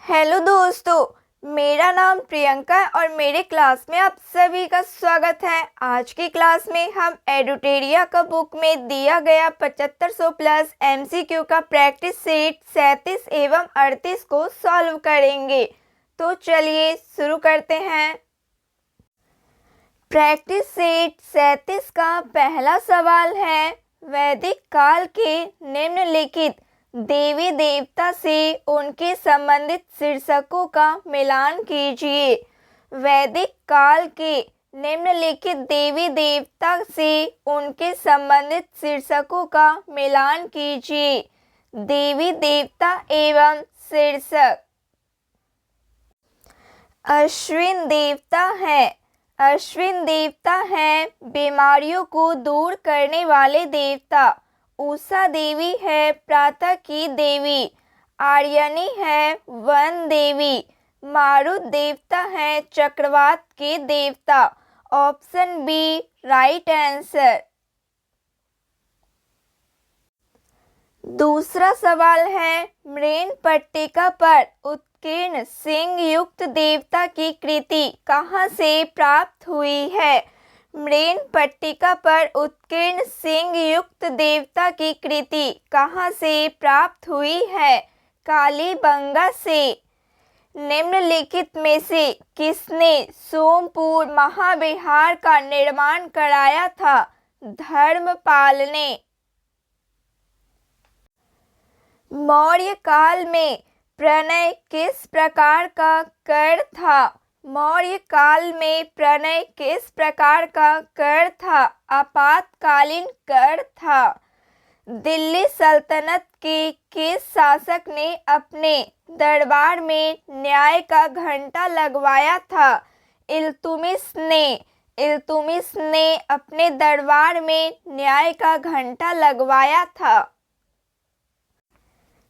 Hello दोस्तों, मेरा नाम प्रियंका है और मेरे क्लास में आप सभी का स्वागत है। आज की क्लास में हम एडुटेरिया का बुक में दिया गया 7500 प्लस एमसीक्यू का प्रैक्टिस सेट 37 एवं 38 को सॉल्व करेंगे। तो चलिए शुरू करते हैं। प्रैक्टिस सेट 37 का पहला सवाल है, वैदिक काल के निम्नलिखित देवी देवता से उनके संबंधित शीर्षकों का मिलान कीजिए। वैदिक काल के निम्नलिखित देवी देवता से उनके संबंधित शीर्षकों का मिलान कीजिए। देवी देवता एवं शीर्षक। अश्विन देवता है। अश्विन देवता है बीमारियों को दूर करने वाले देवता। उषा देवी है प्रातः की देवी। आर्यनी है वन देवी। मारुत देवता है चक्रवात के देवता। Option B right answer. दूसरा सवाल है, मृण पट्टिका पर उत्कीर्ण सिंह युक्त देवता की कृति कहाँ से प्राप्त हुई है? मृण पट्टिका पर उत्कीर्ण सिंह युक्त देवता की कृति कहाँ से प्राप्त हुई है? कालीबंगा से। निम्नलिखित में से किसने सोमपुर महाविहार का निर्माण कराया था? धर्मपाल ने। मौर्य काल में प्रणय किस प्रकार का कर था? मौर्य काल में प्रणय किस प्रकार का कर था? आपातकालीन कर था। दिल्ली सल्तनत के किस शासक ने अपने दरबार में न्याय का घंटा लगवाया था? इल्तुमिश ने। इल्तुमिश ने अपने दरबार में न्याय का घंटा लगवाया था।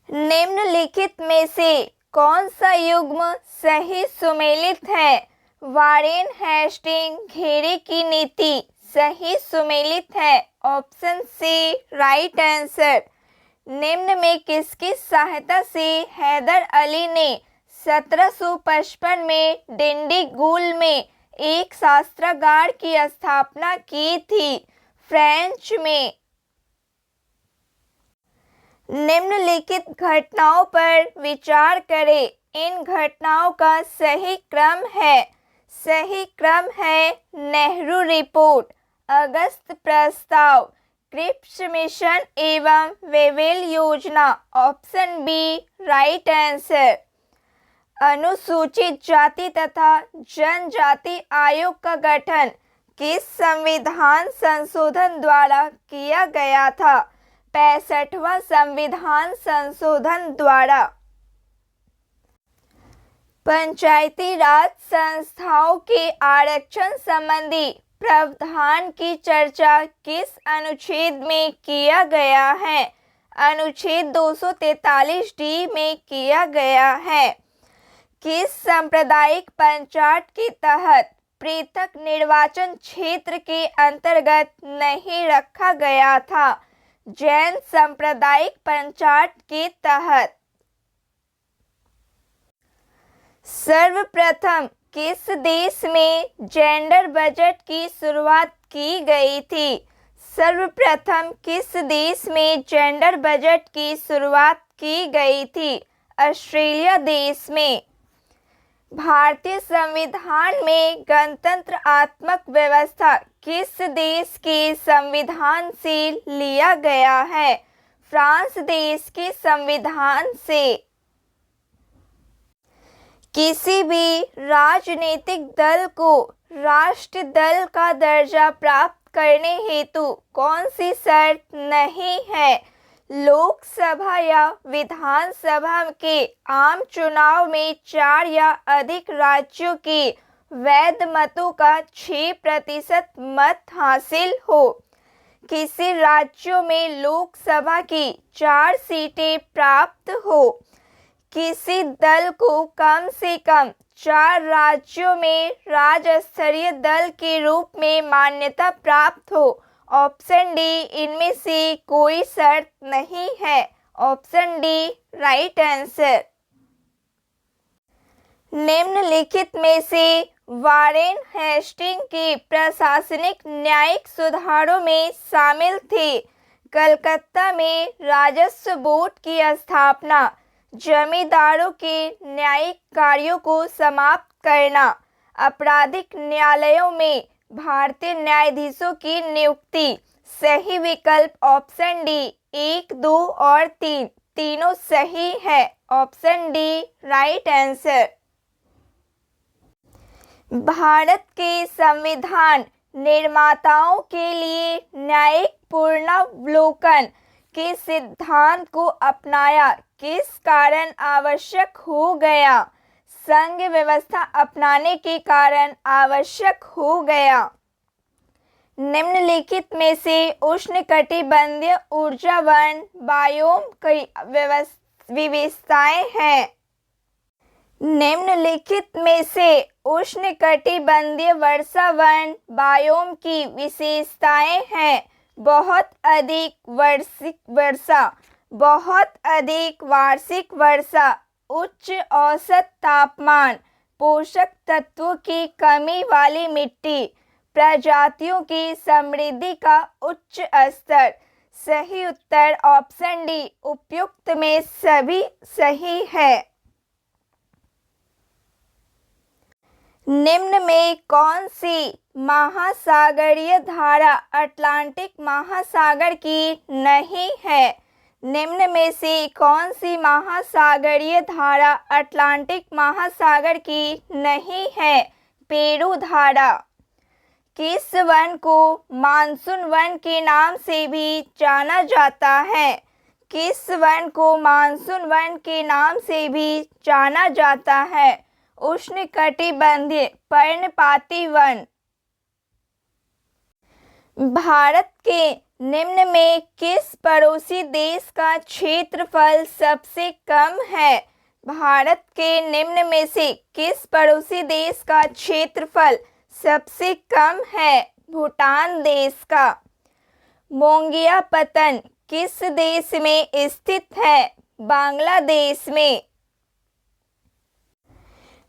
निम्नलिखित में से कौन सा युग्म सही सुमेलित है? वारेन हेस्टिंग घेरे की नीति सही सुमेलित है। Option C right answer. निम्न में किसकी सहायता से हैदर अली ने 1755 में डिंडीगुल में एक शस्त्रागार की स्थापना की थी? फ्रेंच में। निम्नलिखित घटनाओं पर विचार करें। इन घटनाओं का सही क्रम है। सही क्रम है नेहरू रिपोर्ट, अगस्त प्रस्ताव, क्रिप्स मिशन एवं वेवेल योजना। Option B right answer. अनुसूचित जाति तथा जनजाति आयोग का गठन किस संविधान संशोधन द्वारा किया गया था? 65वां संविधान संशोधन द्वारा। पंचायती राज संस्थाओं के आरक्षण संबंधी प्रावधान की चर्चा किस अनुच्छेद में किया गया है? अनुच्छेद 243 डी में किया गया है। किस सांप्रदायिक पंचायत के तहत पृथक निर्वाचन क्षेत्र के अंतर्गत नहीं रखा गया था? जैन सांप्रदायिक पंचायत के तहत। सर्वप्रथम किस देश में जेंडर बजट की शुरुआत की गई थी? सर्वप्रथम किस देश में जेंडर बजट की शुरुआत की गई थी? ऑस्ट्रेलिया देश में। भारतीय संविधान में गणतंत्रात्मक व्यवस्था किस देश के संविधान से लिया गया है? फ्रांस देश के संविधान से। किसी भी राजनीतिक दल को राष्ट्रीय दल का दर्जा प्राप्त करने हेतु कौन सी शर्त नहीं है? लोकसभा या विधानसभा के आम चुनाव में 4 या अधिक राज्यों के वैध मतों का 6% मत हासिल हो। किसी राज्यों में लोकसभा की 4 सीटें प्राप्त हो। किसी दल को कम से कम 4 राज्यों में राज्य स्तरीय दल के रूप में मान्यता प्राप्त हो। ऑप्शन डी इनमें से कोई शर्त नहीं है। Option D right answer. निम्नलिखित में से वारेन हेस्टिंग के प्रशासनिक न्यायिक सुधारों में शामिल थे। कलकत्ता में राजस्व बोर्ड की स्थापना, जमींदारों के न्यायिक कार्यों को समाप्त करना, आपराधिक न्यायालयों में भारतीय न्यायाधीशों की नियुक्ति। सही विकल्प ऑप्शन डी 1, 2 और 3 तीनों सही है। Option D right answer. Bharat के संविधान निर्माताओं के लिए न्यायिक पुनरावलोकन के सिद्धांत को अपनाया किस कारण आवश्यक हो गया? संघ व्यवस्था अपनाने के कारण आवश्यक हो गया। निम्नलिखित में से उष्णकटिबंधीय ऊर्जावन बायोम की विशेषताएं हैं। निम्नलिखित में से उष्णकटिबंधीय वर्षावन बायोम की विशेषताएं हैं। बहुत अधिक वार्षिक वर्षा, बहुत अधिक वार्षिक वर्षा, उच्च औसत तापमान, पोषक तत्वों की कमी वाली मिट्टी, प्रजातियों की समृद्धि का उच्च स्तर। सही उत्तर ऑप्शन डी उपयुक्त में सभी सही है। निम्न में कौन सी महासागरीय धारा अटलांटिक महासागर की नहीं है? निम्न में से कौन सी महासागरीय धारा अटलांटिक महासागर की नहीं है? पेरू धारा। किस वन को मानसून वन के नाम से भी जाना जाता है? किस वन को मानसून वन के नाम से भी जाना जाता है? उष्णकटिबंधीय पर्णपाती वन। भारत के निम्न में किस पड़ोसी देश का क्षेत्रफल सबसे कम है? भारत के निम्न में से किस पड़ोसी देश का क्षेत्रफल सबसे कम है? भूटान देश का। मोंगियापत्तन किस देश में स्थित है? बांग्लादेश में।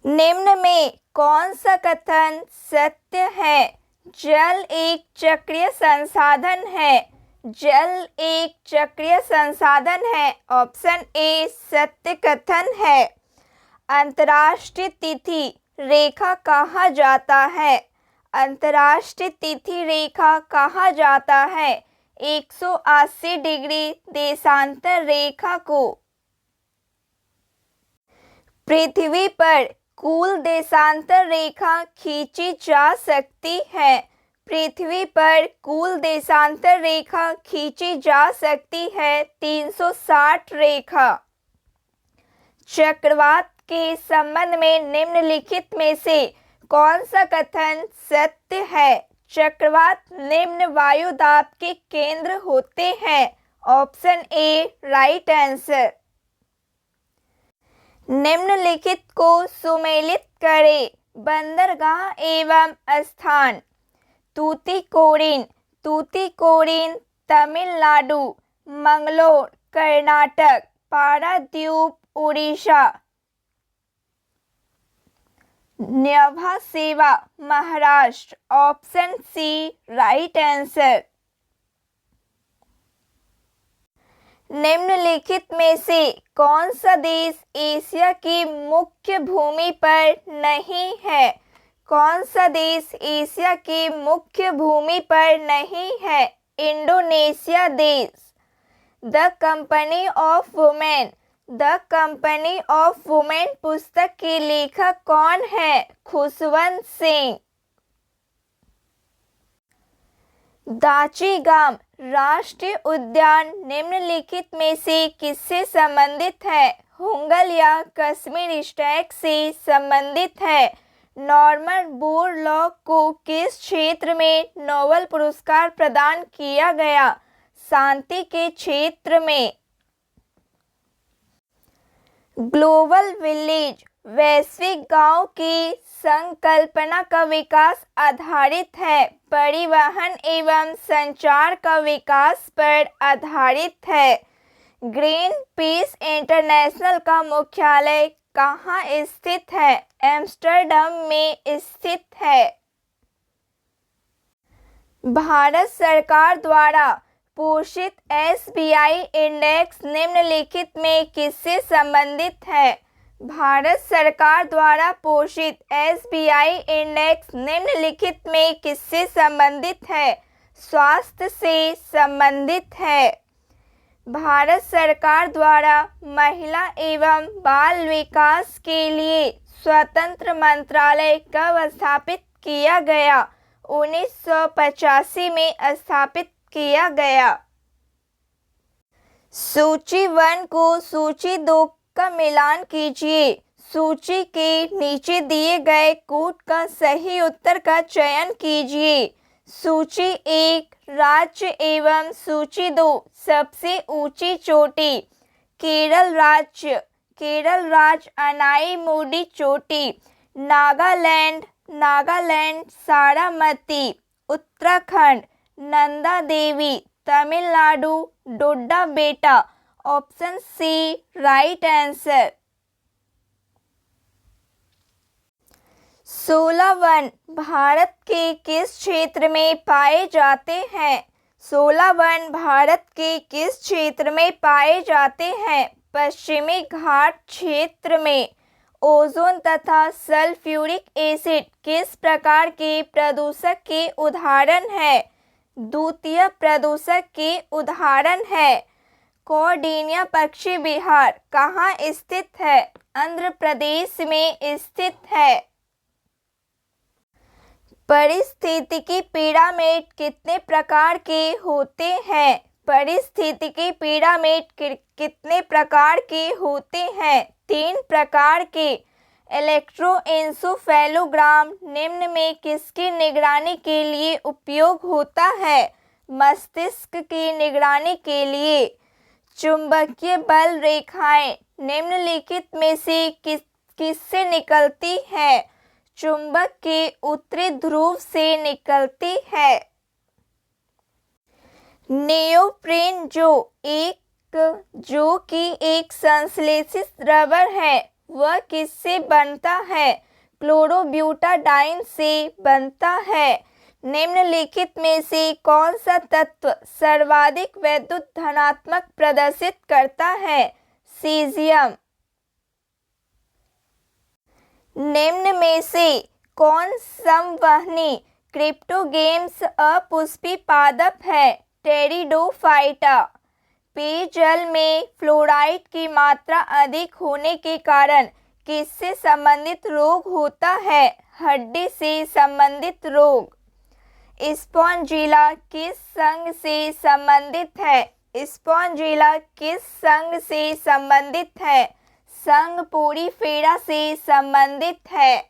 निम्न में कौन सा कथन सत्य है? जल एक चक्रीय संसाधन है। जल एक चक्रीय संसाधन है। ऑप्शन ए सत्य कथन है। अंतर्राष्ट्रीय तिथि रेखा कहा जाता है? अंतर्राष्ट्रीय तिथि रेखा कहा जाता है 180 डिग्री देशांतर रेखा को। पृथ्वी पर कुल देशांतर रेखा खींची जा सकती है। पृथ्वी पर कुल देशांतर रेखा खींची जा सकती है 360 रेखा। चक्रवात के संबंध में निम्नलिखित में से कौन सा कथन सत्य है? चक्रवात निम्न वायु दाब के केंद्र होते हैं। Option A right answer. निम्नलिखित को सुमेलित करें। बंदरगाह एवं स्थान। Tuticorin. Tuticorin Tamil Nadu, Mangalore Karnataka, Paradip Orissa, Nhava Sheva Maharashtra. Option C right answer. निम्नलिखित में से कौन सा देश एशिया की मुख्य भूमि पर नहीं है? कौन सा देश एशिया की मुख्य भूमि पर नहीं है? इंडोनेशिया देश। The company of women. The company of women पुस्तक के लेखक कौन है? खुशवंत सिंह। दाचीगाम राष्ट्रीय उद्यान निम्नलिखित में से किससे संबंधित है? हुंगल या कश्मीर स्टैग से संबंधित है। नॉर्मन बोरलॉग को किस क्षेत्र में नोबेल पुरस्कार प्रदान किया गया? शांति के क्षेत्र में। ग्लोबल विलेज वैश्विक गांव की संकल्पना का विकास आधारित है, परिवहन एवं संचार का विकास पर आधारित है। ग्रीन पीस इंटरनेशनल का मुख्यालय कहाँ स्थित है? एम्स्टर्डम में स्थित है। भारत सरकार द्वारा पोषित SBI इंडेक्स निम्नलिखित में किससे संबंधित है? भारत सरकार द्वारा पोषित SBI इंडेक्स निम्नलिखित में किससे संबंधित है? स्वास्थ्य से संबंधित है। भारत सरकार द्वारा महिला एवं बाल विकास के लिए स्वतंत्र मंत्रालय कब स्थापित किया गया? 1985 में स्थापित किया गया। सूची 1 को सूची 2 का मिलान कीजिए। सूची के नीचे दिए गए कोड का सही उत्तर का चयन कीजिए। सूची 1 राज्य एवं सूची 2 सबसे ऊंची चोटी। केरल राज्य अनाईमुडी चोटी। Nagaland Saramati. Uttarakhand Nanda Devi. Tamil Nadu Doda Betta. Option C right answer. 16 वन भारत के किस क्षेत्र में पाए जाते हैं? 16 वन भारत के किस क्षेत्र में पाए जाते हैं? पश्चिमी घाट क्षेत्र में। ओजोन तथा सल्फ्यूरिक एसिड किस प्रकार के प्रदूषक के उदाहरण है? द्वितीय प्रदूषक के उदाहरण है। कौंडिन्य पक्षी विहार कहाँ स्थित है? आंध्र प्रदेश में स्थित है। पारिस्थितिकी पिरामिड कितने प्रकार के होते हैं? पारिस्थितिकी पिरामिड कितने प्रकार के होते हैं? 3 प्रकार के। इलेक्ट्रोएन्सेफेलोग्राम निम्न में किसकी निगरानी के लिए उपयोग होता है? मस्तिष्क की निगरानी के लिए। चुंबकीय बल रेखाएं निम्नलिखित में से किससे निकलती है? चुंबक के उत्तरी ध्रुव से निकलती है। नियोप्रीन जो कि एक संश्लेषित रबर है वह किससे बनता है? क्लोरोब्यूटाडाइन से बनता है। निम्नलिखित में से कौन सा तत्व सर्वाधिक वैद्युत धनात्मक प्रदर्शित करता है? सीजियम। निम्न में से कौन संवहनी क्रिप्टोगेम्स अपुष्पी पादप है? टेरिडोफाइटा। पेयजल में फ्लोराइड की मात्रा अधिक होने के कारण किससे संबंधित रोग होता है? हड्डी से संबंधित रोग। स्पॉन्जिला किस संघ से संबंधित है? स्पॉन्जिला किस संघ से संबंधित है? संघ पोरीफेरा से संबंधित है।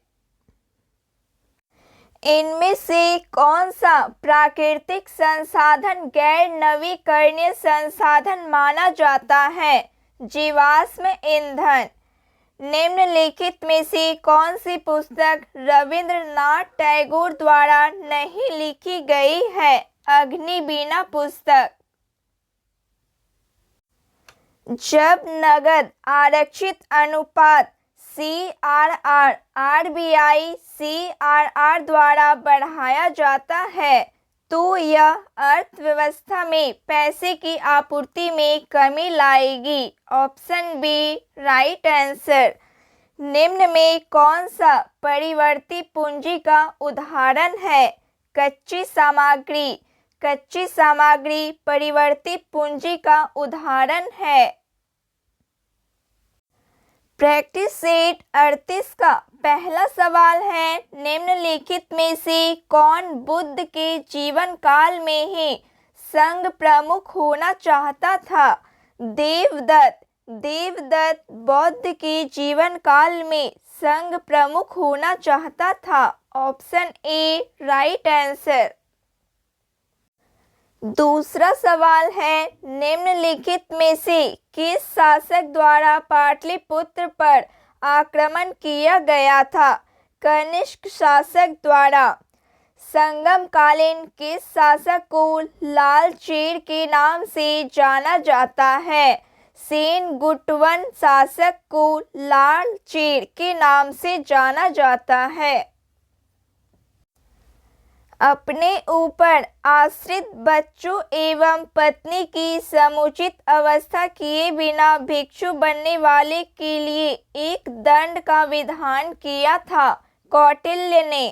इनमें से कौन सा प्राकृतिक संसाधन गैर नवीकरणीय संसाधन माना जाता है? जीवाश्म ईंधन। निम्नलिखित में से कौन सी पुस्तक रविंद्रनाथ टैगोर द्वारा नहीं लिखी गई है? अग्निवीणा पुस्तक। जब नगद आरक्षित अनुपात CRR RBI CRR द्वारा बढ़ाया जाता है तो यह अर्थव्यवस्था में पैसे की आपूर्ति में कमी लाएगी। Option B right answer. निम्न में कौन सा परिवर्ती पूंजी का उदाहरण है? कच्ची सामग्री। कच्ची सामग्री परिवर्ती पूंजी का उदाहरण है। प्रैक्टिस सेट 38 का पहला सवाल है, निम्नलिखित में से कौन बुद्ध के जीवन काल में ही संघ प्रमुख होना चाहता था? देवदत्त। देवदत्त बौद्ध के जीवन काल में संघ प्रमुख होना चाहता था। Option A right answer. दूसरा सवाल है, निम्नलिखित में से किस शासक द्वारा पाटलिपुत्र पर आक्रमण किया गया था? कनिष्क शासक द्वारा। संगम कालीन किस शासक को लाल चेर के नाम से जाना जाता है? सेनगुटवन शासक को लाल चीर के नाम से जाना जाता है। अपने ऊपर आश्रित बच्चों एवं पत्नी की समुचित अवस्था किए बिना भिक्षु बनने वाले के लिए एक दंड का विधान किया था कौटिल्य ने।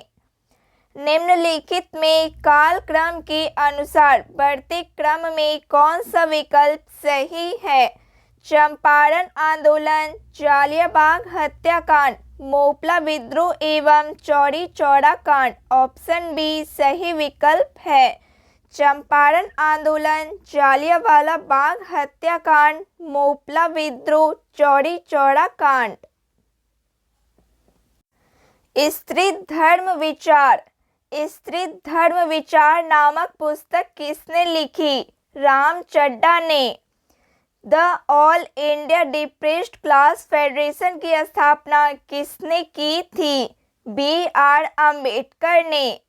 निम्नलिखित में कालक्रम के अनुसार बढ़ते क्रम में कौन सा विकल्प सही है? चंपारण आंदोलन, जालियांवाला हत्याकांड, मोपला विद्रोह एवं चौरी चौरा कांड। ऑप्शन बी सही विकल्प है। चंपारण आंदोलन, जालियांवाला बाग हत्याकांड, मोपला विद्रोह, चौरी चौरा कांड। स्त्री धर्म विचार। स्त्री धर्म विचार नामक पुस्तक किसने लिखी? राम चड्ढा ने। The all India depressed class federation की स्थापना किसने की थी? B.R. अम्बेडकर ने।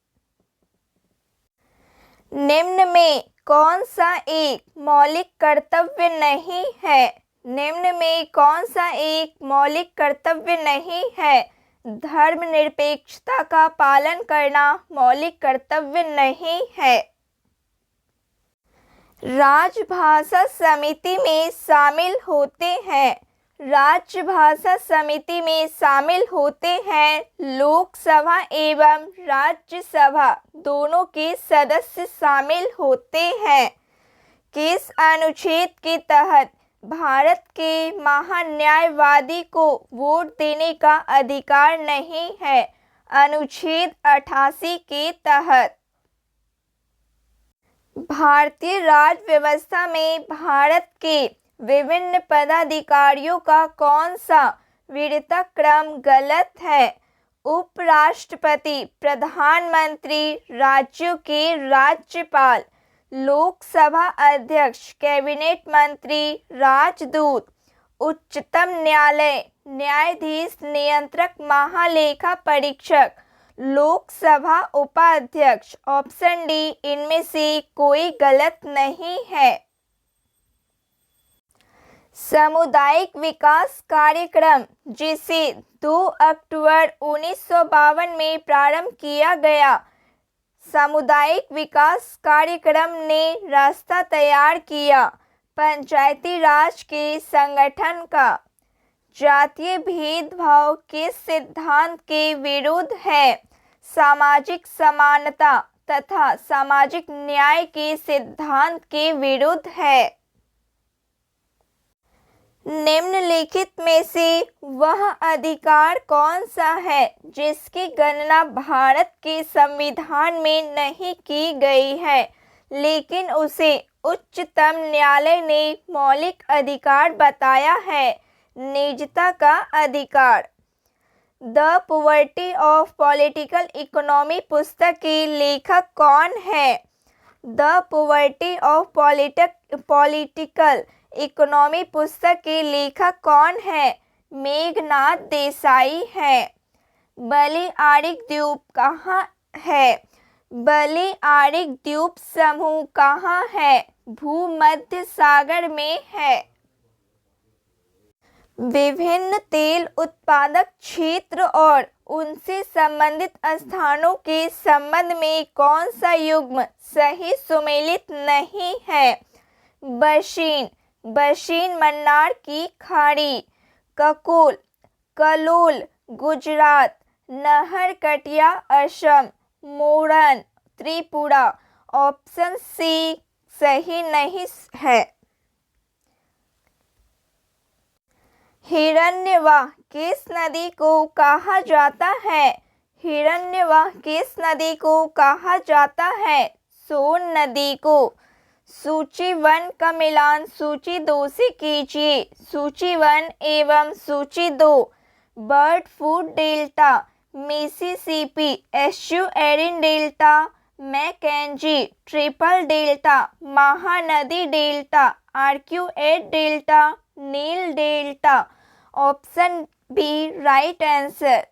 निम्न में कौन सा एक मौलिक कर्तव्य नहीं है? निम्न में कौन सा एक मौलिक कर्तव्य नहीं है? धर्मनिरपेक्षता का पालन करना मौलिक कर्तव्य नहीं है। राजभाषा समिति में शामिल होते हैं। राजभाषा समिति में शामिल होते हैं लोकसभा एवं राज्यसभा दोनों के सदस्य शामिल होते हैं। किस अनुच्छेद के तहत भारत के महान्यायवादी को वोट देने का अधिकार नहीं है? अनुच्छेद 88 के तहत। भारतीय राज्य व्यवस्था में भारत के विभिन्न पदाधिकारियों का कौन सा वीरता क्रम गलत है? उपराष्ट्रपति, प्रधानमंत्री, राज्यों के राज्यपाल, लोकसभा अध्यक्ष, कैबिनेट मंत्री, राजदूत, उच्चतम न्यायालय, न्यायाधीश, नियंत्रक, महालेखा परीक्षक, लोकसभा उपाध्यक्ष। ऑप्शन डी इनमें से कोई गलत नहीं है। सामुदायिक विकास कार्यक्रम जिसे 2 अक्टूबर 1952 में प्रारंभ किया गया, सामुदायिक विकास कार्यक्रम ने रास्ता तैयार किया पंचायती राज के संगठन का। जातीय भेदभाव किस सिद्धांत के विरुद्ध है? सामाजिक समानता तथा सामाजिक न्याय के सिद्धांत के विरुद्ध है। निम्नलिखित में से वह अधिकार कौन सा है जिसकी गणना भारत के संविधान में नहीं की गई है, लेकिन उसे उच्चतम न्यायालय ने मौलिक अधिकार बताया है? निजता का अधिकार। The poverty of political economy पुस्तक के लेखक कौन है? The poverty of political economy पुस्तक के लेखक कौन है? मेघनाथ देसाई है। बलिआरिक द्वीप कहाँ है? बलिआरिक द्वीप समूह कहाँ है? भूमध्य सागर में है। विभिन्न तेल उत्पादक क्षेत्र और उनसे संबंधित स्थानों के संबंध में कौन सा युग्म सही सुमेलित नहीं है? बशीन, बशीन मन्नार की खाड़ी, ककोल, कलोल गुजरात, नहरकटिया असम, मोरन त्रिपुरा। ऑप्शन सी सही नहीं है। हिरण्यवाह किस नदी को कहा जाता है? हिरण्यवाह किस नदी को कहा जाता है? सोन नदी को। सूची 1 का मिलान सूची 2 से कीजिए। सूची 1 एवं सूची 2। Bird foot delta, Mississippi, estuarine delta, Mackenzie triple delta, Mahanadi delta, arcuate delta, Nile delta. Option B right answer.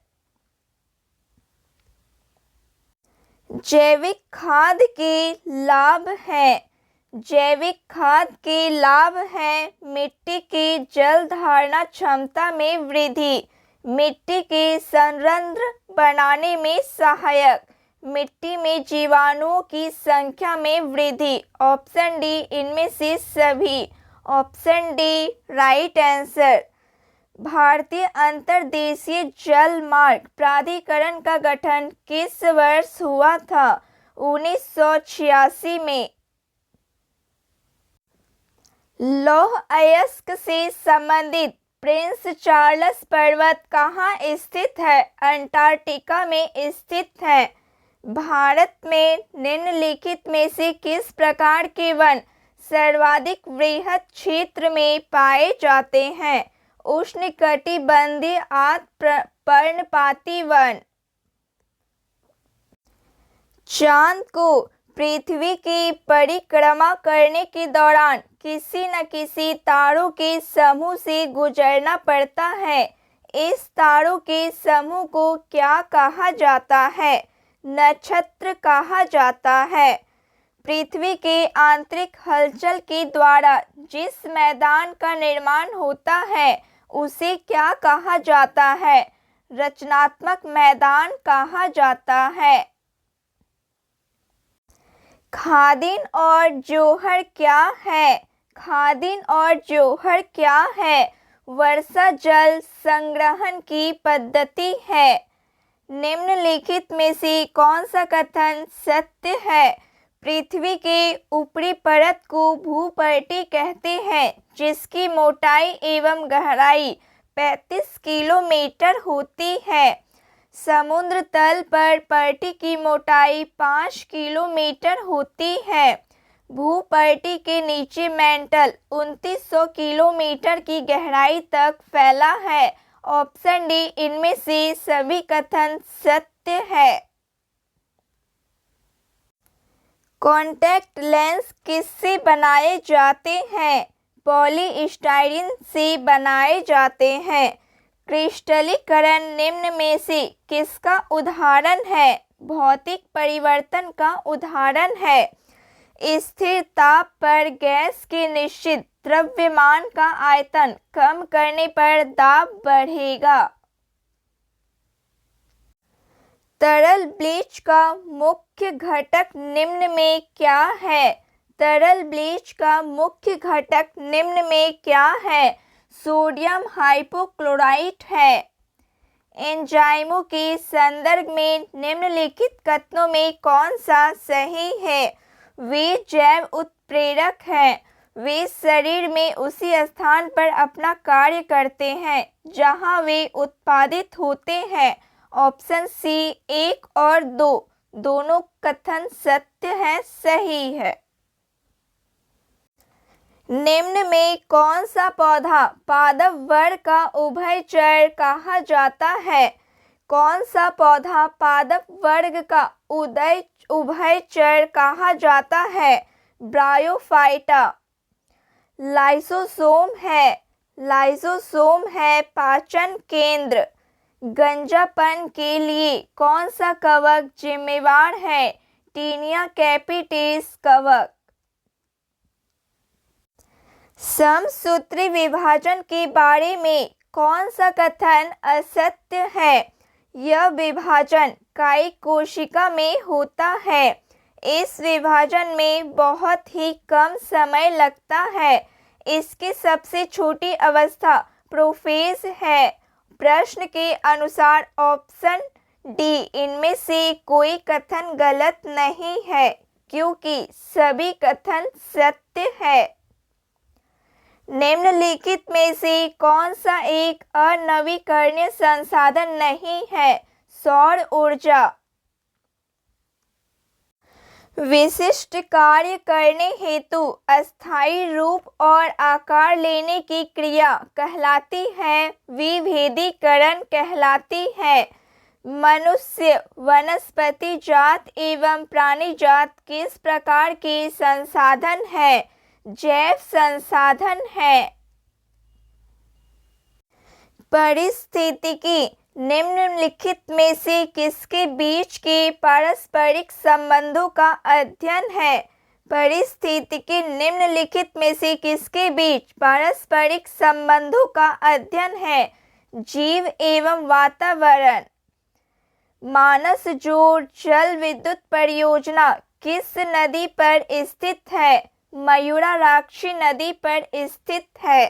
जैविक खाद के लाभ हैं। जैविक खाद के लाभ हैं मिट्टी की जल धारण क्षमता में वृद्धि, मिट्टी के संरंध्र बनाने में सहायक, मिट्टी में जीवाणुओं की संख्या में वृद्धि। ऑप्शन डी इनमें से सभी। Option D right answer. भारतीय अंतर्देशीय जल मार्ग प्राधिकरण का गठन किस वर्ष हुआ था? 1986 में। लौह अयस्क से संबंधित प्रिंस चार्ल्स पर्वत कहाँ स्थित है? अंटार्कटिका में स्थित है। भारत में निम्नलिखित में से किस प्रकार के वन सर्वाधिक वृहद क्षेत्र में पाए जाते हैं? उष्णकटिबंधीय आर्द्र पर्णपाती वन। चांद को पृथ्वी की परिक्रमा करने के दौरान किसी न किसी तारों के समूह से गुजरना पड़ता है। इस तारों के समूह को क्या कहा जाता है? नक्षत्र कहा जाता है। पृथ्वी के आंतरिक हलचल के द्वारा जिस मैदान का निर्माण होता है उसे क्या कहा जाता है? रचनात्मक मैदान कहा जाता है। खादिन और जौहर क्या है? खादिन और जौहर क्या है? वर्षा जल संग्रहण की पद्धति है। निम्नलिखित में से कौन सा कथन सत्य है? पृथ्वी के ऊपरी परत को भूपर्टी कहते हैं जिसकी मोटाई एवं गहराई 35 किलोमीटर होती है। समुद्र तल पर पर्टी की मोटाई 5 किलोमीटर होती है। भूपर्टी के नीचे मेंटल 2900 किलोमीटर की गहराई तक फैला है। ऑप्शन डी इनमें से सभी कथन सत्य है। कॉन्टैक्ट लेंस किससे बनाए जाते हैं? पॉलीस्टाइरीन से बनाए जाते हैं। क्रिस्टलीकरण निम्न में से किसका उदाहरण है? भौतिक परिवर्तन का उदाहरण है। स्थिर ताप पर गैस के निश्चित द्रव्यमान का आयतन कम करने पर दाब बढ़ेगा। तरल ब्लीच का मुख्य घटक निम्न में क्या है? तरल ब्लीच का मुख्य घटक निम्न में क्या है? सोडियम हाइपोक्लोराइट है। एंजाइमों के संदर्भ में निम्नलिखित कथनों में कौन सा सही है? वे जैव उत्प्रेरक हैं। वे शरीर में उसी स्थान पर अपना कार्य करते हैं जहां वे उत्पादित होते हैं। ऑप्शन सी 1 और 2 दोनों कथन सत्य है, सही है। निम्न में कौन सा पौधा पादप वर्ग का उभयचर कहा जाता है? कौन सा पौधा पादप वर्ग का उभयचर कहा जाता है? ब्रायोफाइटा। लाइसोसोम है। लाइसोसोम है पाचन केंद्र। गंजापन के लिए कौन सा कवक जिम्मेवार है? टीनिया कैपिटेस कवक। समसूत्री विभाजन के बारे में कौन सा कथन असत्य है? यह विभाजन कायिक कोशिका में होता है। इस विभाजन में बहुत ही कम समय लगता है। इसकी सबसे छोटी अवस्था प्रोफेज है। प्रश्न के अनुसार ऑप्शन डी इनमें से कोई कथन गलत नहीं है क्योंकि सभी कथन सत्य है। निम्नलिखित में से कौन सा एक अनवीकरणीय संसाधन नहीं है? सौर ऊर्जा। विशिष्ट कार्य करने हेतु अस्थायी रूप और आकार लेने की क्रिया कहलाती है, विभेदीकरण कहलाती है। मनुष्य, वनस्पति जात एवं प्राणी जात किस प्रकार के संसाधन है? जैव संसाधन है। पारिस्थितिकी निम्नलिखित में से किसके बीच के पारस्परिक संबंधों का अध्ययन है? परिस्थितिकी निम्नलिखित में से किसके बीच पारस्परिक संबंधों का अध्ययन है? जीव एवं वातावरण। मानसजोर जल विद्युत परियोजना किस नदी पर स्थित है? मयूराक्षी नदी पर स्थित है।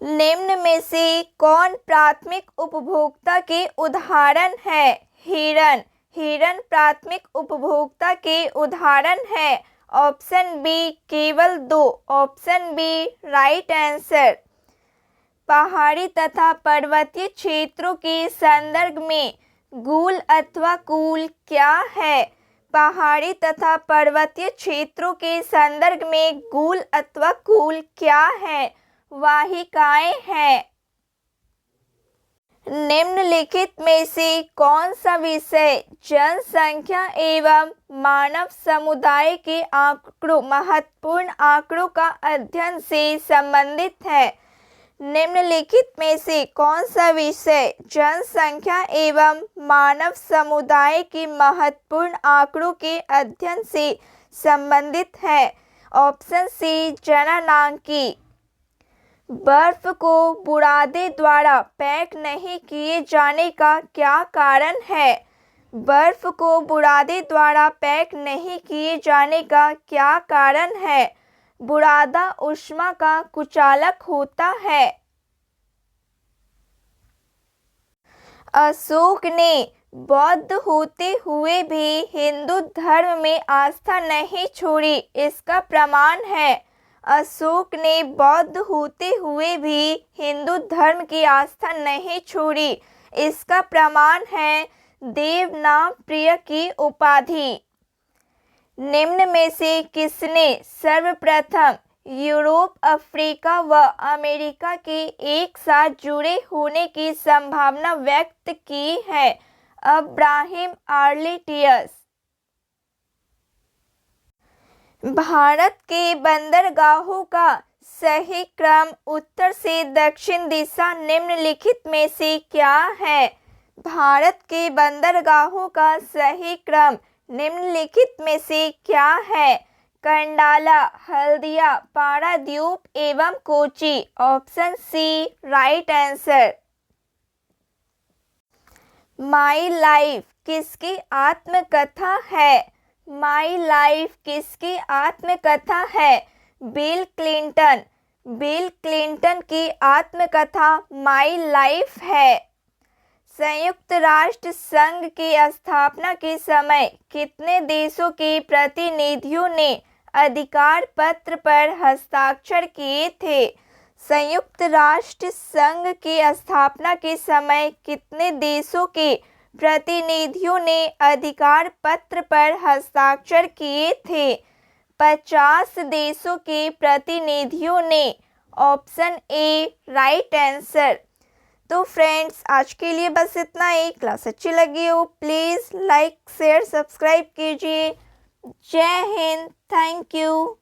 निम्न में से कौन प्राथमिक उपभोक्ता के उदाहरण है? हिरण। हिरण प्राथमिक उपभोक्ता के उदाहरण है। ऑप्शन बी केवल 2। Option B right answer. पहाड़ी तथा पर्वतीय क्षेत्रों के संदर्भ में गूल अथवा कूल क्या है? पहाड़ी तथा पर्वतीय क्षेत्रों के संदर्भ में गूल अथवा कूल क्या है? वाहिकाएं हैं। निम्नलिखित में से कौन सा विषय जनसंख्या एवं मानव समुदाय के आंकड़ों महत्वपूर्ण आंकड़ों का अध्ययन से संबंधित है? निम्नलिखित में से कौन सा विषय जनसंख्या एवं मानव समुदाय के महत्वपूर्ण आंकड़ों के अध्ययन से संबंधित है? ऑप्शन सी जननांकी। बर्फ को बुरादे द्वारा पैक नहीं किए जाने का क्या कारण है? बर्फ को बुरादे द्वारा पैक नहीं किए जाने का क्या कारण है? बुरादा ऊष्मा का कुचालक होता है। अशोक ने बौद्ध होते हुए भी हिंदू धर्म में आस्था नहीं छोड़ी, इसका प्रमाण है। अशोक ने बौद्ध होते हुए भी हिंदू धर्म की आस्था नहीं छोड़ी, इसका प्रमाण है देवनाम प्रिय की उपाधि। निम्न में से किसने सर्वप्रथम यूरोप, अफ्रीका व अमेरिका के एक साथ जुड़े होने की संभावना व्यक्त की है? अब्राहम आर्लेटियस। भारत के बंदरगाहों का सही क्रम उत्तर से दक्षिण दिशा निम्नलिखित में से क्या है? भारत के बंदरगाहों का सही क्रम निम्नलिखित में से क्या है? कंडाला, हल्दिया, पारादीप एवं Kochi. Option C right answer. My life किसकी आत्मकथा है? माई लाइफ किसकी आत्मकथा है? Bill Clinton. बिल क्लिंटन की आत्मकथा माई लाइफ है। संयुक्त राष्ट्र संघ की स्थापना के समय कितने देशों के प्रतिनिधियों ने अधिकार पत्र पर हस्ताक्षर किए थे? संयुक्त राष्ट्र संघ की स्थापना के समय कितने देशों के प्रतिनिधियों ने अधिकार पत्र पर हस्ताक्षर किए थे? 50 देशों के प्रतिनिधियों ने। Option A right answer. तो फ्रेंड्स, आज के लिए बस इतना ही। क्लास अच्छी लगी हो प्लीज़ लाइक शेयर सब्सक्राइब कीजिए। जय हिंद। Thank you.